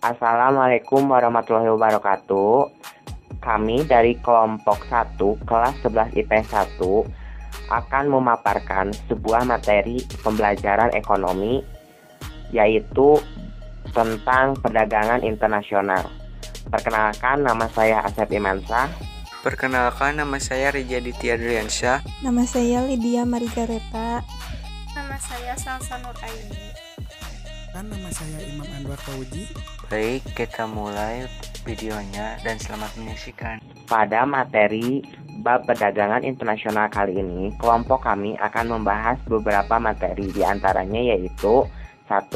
Assalamualaikum warahmatullahi wabarakatuh. Kami dari kelompok 1 kelas 11 IPS 1 akan memaparkan sebuah materi pembelajaran ekonomi, yaitu tentang perdagangan internasional. Perkenalkan, nama saya Asep Imansyah. Perkenalkan, nama saya Rija Ditya Driansyah. Nama saya Lydia Marigareta. Nama saya Salsa Nur Aini. Dan nama saya Imam Anwar Fauji. Baik, kita mulai videonya dan selamat menyaksikan. Pada materi bab perdagangan internasional kali ini, kelompok kami akan membahas beberapa materi, diantaranya yaitu 1.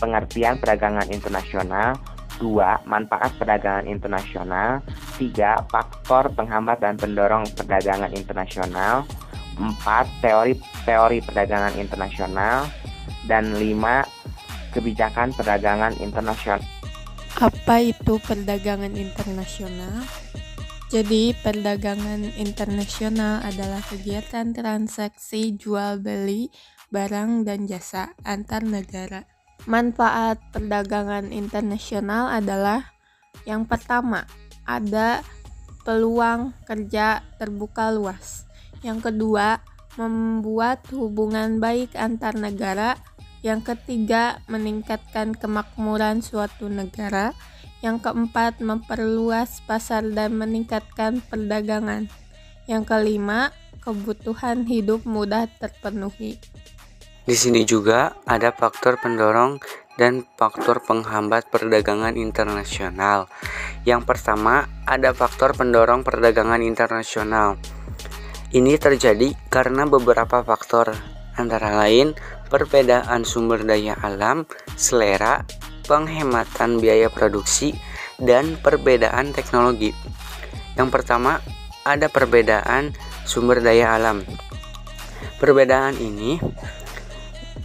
Pengertian perdagangan internasional, 2. Manfaat perdagangan internasional, 3. Faktor penghambat dan pendorong perdagangan internasional, 4. Teori perdagangan internasional, dan 5. Kebijakan perdagangan internasional. Apa itu perdagangan internasional? Jadi, perdagangan internasional adalah kegiatan transaksi jual beli barang dan jasa antar negara. Manfaat perdagangan internasional adalah yang pertama, ada peluang kerja terbuka luas. Yang kedua, membuat hubungan baik antar negara. Yang ketiga, meningkatkan kemakmuran suatu negara. Yang keempat, memperluas pasar dan meningkatkan perdagangan. Yang kelima, kebutuhan hidup mudah terpenuhi. Di sini juga ada faktor pendorong dan faktor penghambat perdagangan internasional. Yang pertama, ada faktor pendorong perdagangan internasional. Ini terjadi karena beberapa faktor, antara lain perbedaan sumber daya alam, selera, penghematan biaya produksi, dan perbedaan teknologi. Yang pertama, ada perbedaan sumber daya alam. Perbedaan ini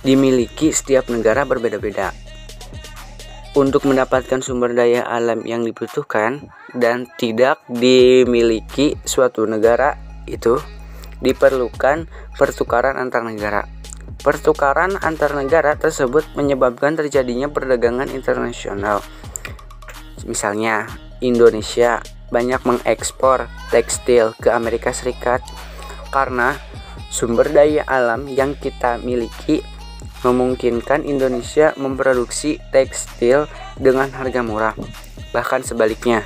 dimiliki setiap negara berbeda-beda. Untuk mendapatkan sumber daya alam yang dibutuhkan dan tidak dimiliki suatu negara, itu diperlukan pertukaran antar negara. Pertukaran antar negara tersebut menyebabkan terjadinya perdagangan internasional. Misalnya, Indonesia banyak mengekspor tekstil ke Amerika Serikat karena sumber daya alam yang kita miliki memungkinkan Indonesia memproduksi tekstil dengan harga murah. Bahkan sebaliknya,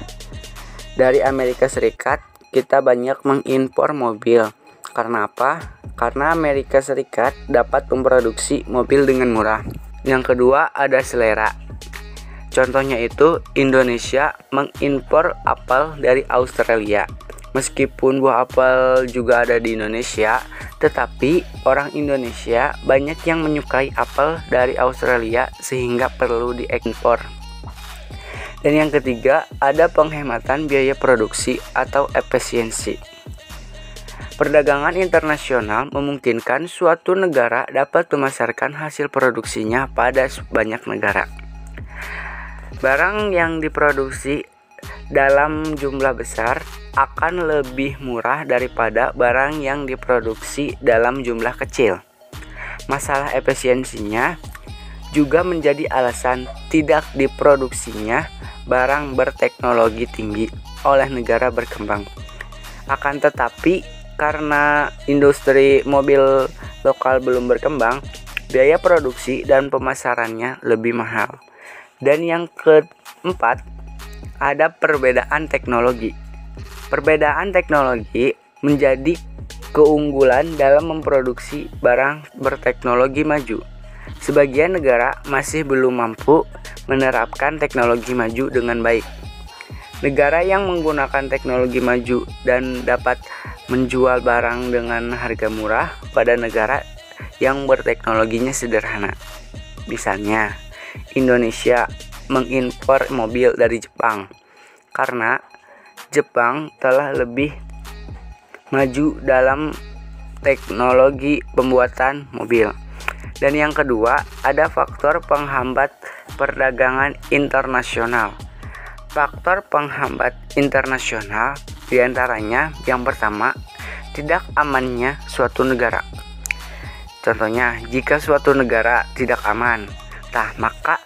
dari Amerika Serikat kita banyak mengimpor mobil. Karena apa? Karena Amerika Serikat dapat memproduksi mobil dengan murah. Yang kedua, ada selera. Contohnya itu Indonesia mengimpor apel dari Australia. Meskipun buah apel juga ada di Indonesia, tetapi orang Indonesia banyak yang menyukai apel dari Australia sehingga perlu diekspor. Dan yang ketiga, ada penghematan biaya produksi atau efisiensi. Perdagangan internasional memungkinkan suatu negara dapat memasarkan hasil produksinya pada banyak negara. Barang yang diproduksi dalam jumlah besar akan lebih murah daripada barang yang diproduksi dalam jumlah kecil. Masalah efisiensinya juga menjadi alasan tidak diproduksinya barang berteknologi tinggi oleh negara berkembang. Akan tetapi, karena industri mobil lokal belum berkembang, biaya produksi dan pemasarannya lebih mahal. Dan yang keempat, ada perbedaan teknologi. Perbedaan teknologi menjadi keunggulan dalam memproduksi barang berteknologi maju. Sebagian negara masih belum mampu menerapkan teknologi maju dengan baik. Negara yang menggunakan teknologi maju dan dapat menjual barang dengan harga murah pada negara yang berteknologinya sederhana. Misalnya, Indonesia mengimpor mobil dari Jepang karena Jepang telah lebih maju dalam teknologi pembuatan mobil. Dan yang kedua, ada faktor penghambat perdagangan internasional. Faktor penghambat internasional diantaranya yang pertama, tidak amannya suatu negara. Contohnya, jika suatu negara tidak aman, maka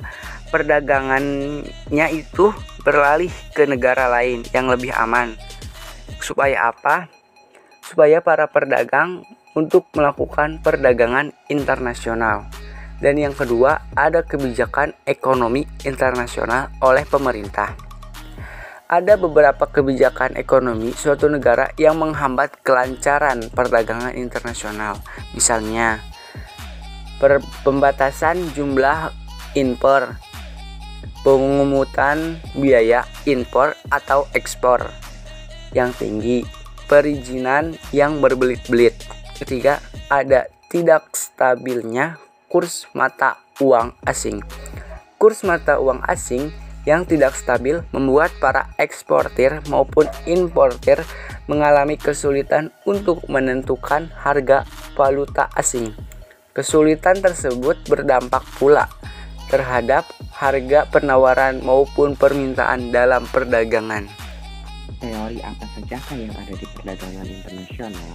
perdagangannya itu beralih ke negara lain yang lebih aman. Supaya apa? Supaya para pedagang untuk melakukan perdagangan internasional. Dan yang kedua, ada kebijakan ekonomi internasional oleh pemerintah. Ada beberapa kebijakan ekonomi suatu negara yang menghambat kelancaran perdagangan internasional. Misalnya, pembatasan jumlah impor, pengukutan biaya impor atau ekspor yang tinggi, perizinan yang berbelit-belit. Ketiga, ada tidak stabilnya kurs mata uang asing. Kurs mata uang asing yang tidak stabil membuat para eksportir maupun importir mengalami kesulitan untuk menentukan harga valuta asing. Kesulitan tersebut berdampak pula terhadap harga penawaran maupun permintaan dalam perdagangan. Teori apa sajakah yang ada di perdagangan internasional?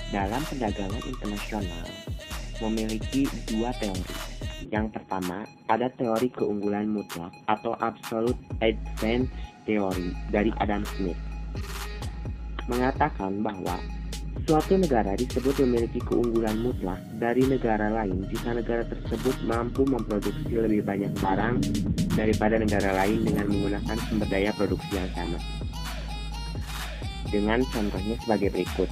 Dalam perdagangan internasional memiliki dua teori. Yang pertama, ada teori keunggulan mutlak atau absolute advantage theory dari Adam Smith. Mengatakan bahwa suatu negara disebut memiliki keunggulan mutlak dari negara lain jika negara tersebut mampu memproduksi lebih banyak barang daripada negara lain dengan menggunakan sumber daya produksi yang sama. Dengan contohnya sebagai berikut.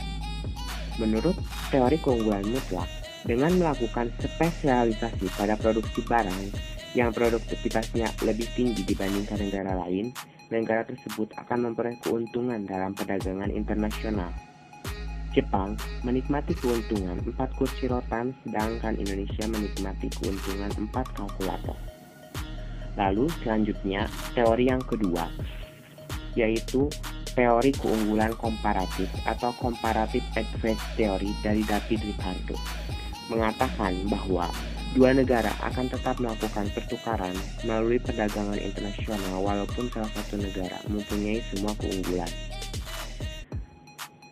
Menurut teori keunggulan mutlak, dengan melakukan spesialisasi pada produksi barang yang produktivitasnya lebih tinggi dibandingkan negara lain, negara tersebut akan memperoleh keuntungan dalam perdagangan internasional. Jepang menikmati keuntungan 4 kursi rotan, sedangkan Indonesia menikmati keuntungan 4 kalkulator. Lalu selanjutnya teori yang kedua, yaitu teori keunggulan komparatif atau comparative advantage theory dari David Ricardo. Mengatakan bahwa dua negara akan tetap melakukan pertukaran melalui perdagangan internasional walaupun salah satu negara mempunyai semua keunggulan.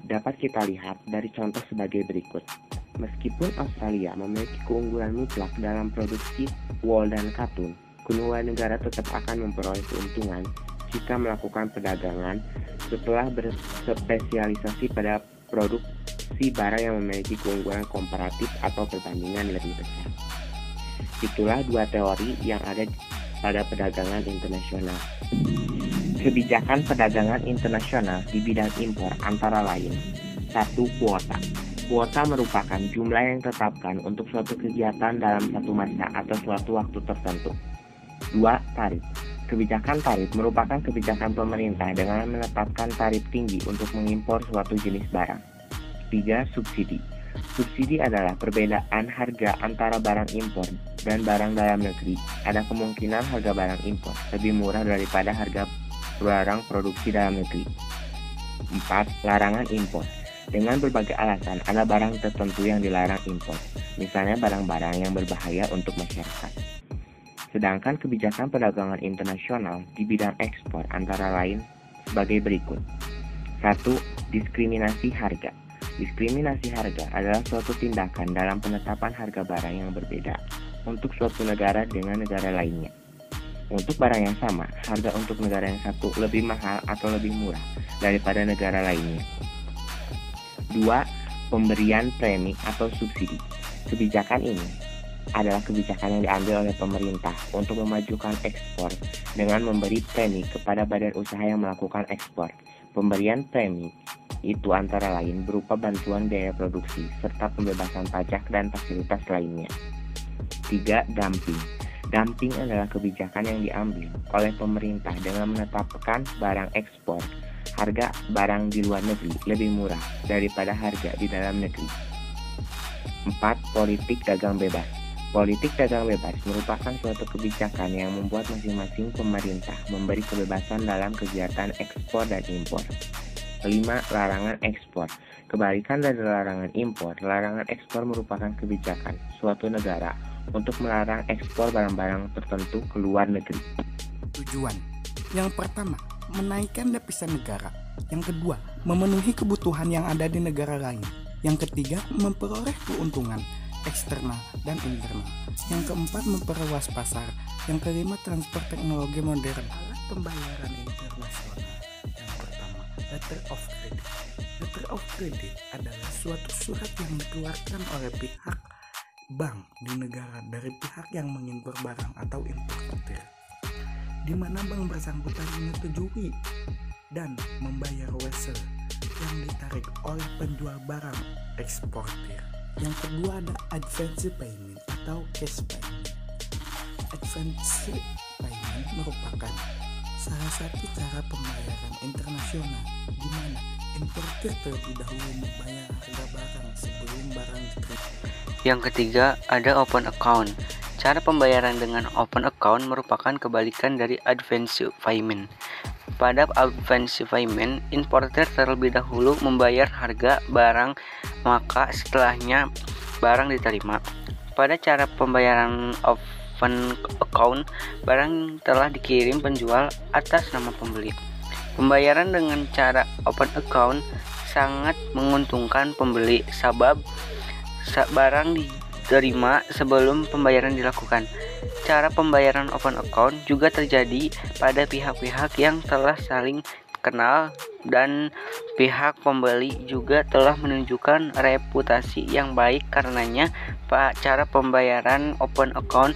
Dapat kita lihat dari contoh sebagai berikut. Meskipun Australia memiliki keunggulan mutlak dalam produksi wool dan katun, kedua negara tetap akan memperoleh keuntungan jika melakukan perdagangan setelah berspesialisasi pada produksi barang yang memiliki keunggulan komparatif atau perbandingan lebih besar. Itulah dua teori yang ada pada perdagangan internasional. Kebijakan perdagangan internasional di bidang impor antara lain: 1. Kuota. Kuota merupakan jumlah yang ditetapkan untuk suatu kegiatan dalam satu masa atau suatu waktu tertentu. 2. Tarif. Kebijakan tarif merupakan kebijakan pemerintah dengan menetapkan tarif tinggi untuk mengimpor suatu jenis barang. 3. Subsidi. Subsidi adalah perbedaan harga antara barang impor dan barang dalam negeri. Ada kemungkinan harga barang impor lebih murah daripada harga barang produksi dalam negeri. 4. Larangan impor. Dengan berbagai alasan, ada barang tertentu yang dilarang impor, misalnya barang-barang yang berbahaya untuk masyarakat. Sedangkan kebijakan perdagangan internasional di bidang ekspor antara lain sebagai berikut. 1. Diskriminasi harga. Diskriminasi harga adalah suatu tindakan dalam penetapan harga barang yang berbeda untuk suatu negara dengan negara lainnya. Untuk barang yang sama, harga untuk negara yang satu lebih mahal atau lebih murah daripada negara lainnya. 2. Pemberian premi atau subsidi. Kebijakan ini adalah kebijakan yang diambil oleh pemerintah untuk memajukan ekspor dengan memberi premi kepada badan usaha yang melakukan ekspor. Pemberian premi itu antara lain berupa bantuan biaya produksi serta pembebasan pajak dan fasilitas lainnya. 3. Dumping. Dumping adalah kebijakan yang diambil oleh pemerintah dengan menetapkan barang ekspor harga barang di luar negeri lebih murah daripada harga di dalam negeri. 4. Politik dagang bebas. Politik dagang bebas merupakan suatu kebijakan yang membuat masing-masing pemerintah memberi kebebasan dalam kegiatan ekspor dan impor. 5. Larangan ekspor. Kebalikan dari larangan impor, larangan ekspor merupakan kebijakan suatu negara untuk melarang ekspor barang-barang tertentu ke luar negeri. Tujuan yang pertama, menaikkan devisa negara. Yang kedua, memenuhi kebutuhan yang ada di negara lain. Yang ketiga, memperoleh keuntungan eksternal dan internal. Yang keempat, memperluas pasar. Yang kelima, transfer teknologi modern. Alat pembayaran internasional. Yang pertama, letter of credit. Letter of credit adalah suatu surat yang dikeluarkan oleh pihak bank di negara dari pihak yang mengimpor barang atau importir, di mana bank bersangkutan menyetujui dan membayar wesel yang ditarik oleh penjual barang eksportir. Yang kedua ada advance payment atau cash payment. Advance payment merupakan salah satu cara pembayaran internasional di mana importir terlebih dahulu membayar harga barang sebelum barang diterima. Yang ketiga ada open account. Cara pembayaran dengan open account merupakan kebalikan dari advance payment. Pada advance payment, importer terlebih dahulu membayar harga barang, maka setelahnya barang diterima. Pada cara pembayaran open account, barang telah dikirim penjual atas nama pembeli. Pembayaran dengan cara open account sangat menguntungkan pembeli, sebab barang diterima sebelum pembayaran dilakukan. Cara pembayaran open account juga terjadi pada pihak-pihak yang telah saling kenal dan pihak pembeli juga telah menunjukkan reputasi yang baik. Karenanya, cara pembayaran open account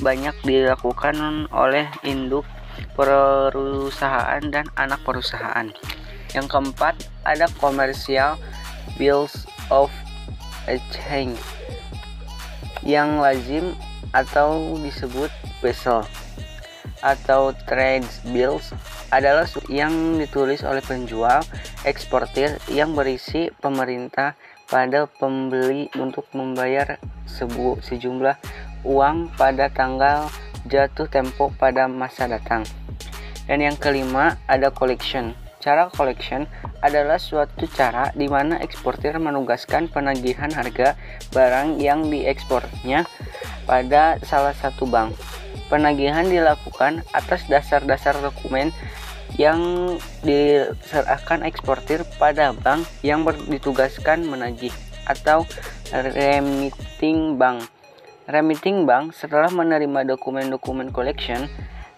banyak dilakukan oleh induk perusahaan dan anak perusahaan. Yang keempat, ada commercial bills of exchange yang lazim atau disebut BESL atau trade bills adalah yang ditulis oleh penjual eksportir yang berisi pemerintah pada pembeli untuk membayar sejumlah uang pada tanggal jatuh tempo pada masa datang. Dan yang kelima ada collection. Cara collection adalah suatu cara di mana eksportir menugaskan penagihan harga barang yang diekspornya pada salah satu bank. Penagihan dilakukan atas dasar dokumen yang diserahkan eksportir pada bank yang ditugaskan menagih atau remitting bank. Remitting bank setelah menerima dokumen-dokumen collection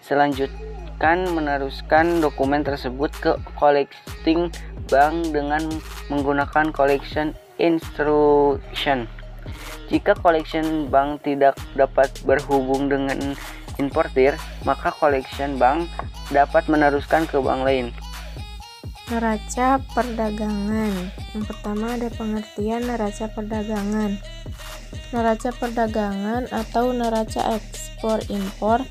selanjutnya meneruskan dokumen tersebut ke collecting bank dengan menggunakan collection instruction. Jika collection bank tidak dapat berhubung dengan importir, maka collection bank dapat meneruskan ke bank lain. Neraca perdagangan. Yang pertama ada pengertian neraca perdagangan. Neraca perdagangan atau neraca ekspor-impor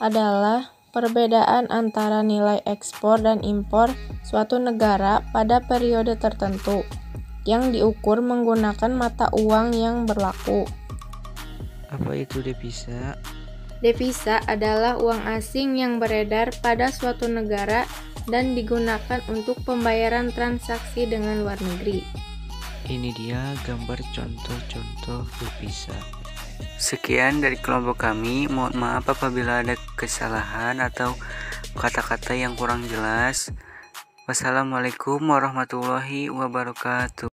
adalah perbedaan antara nilai ekspor dan impor suatu negara pada periode tertentu yang diukur menggunakan mata uang yang berlaku. Apa itu devisa? Devisa adalah uang asing yang beredar pada suatu negara dan digunakan untuk pembayaran transaksi dengan luar negeri. Ini dia gambar contoh-contoh devisa. Sekian dari kelompok kami. Mohon maaf apabila ada kesalahan atau kata-kata yang kurang jelas. Wassalamualaikum warahmatullahi wabarakatuh.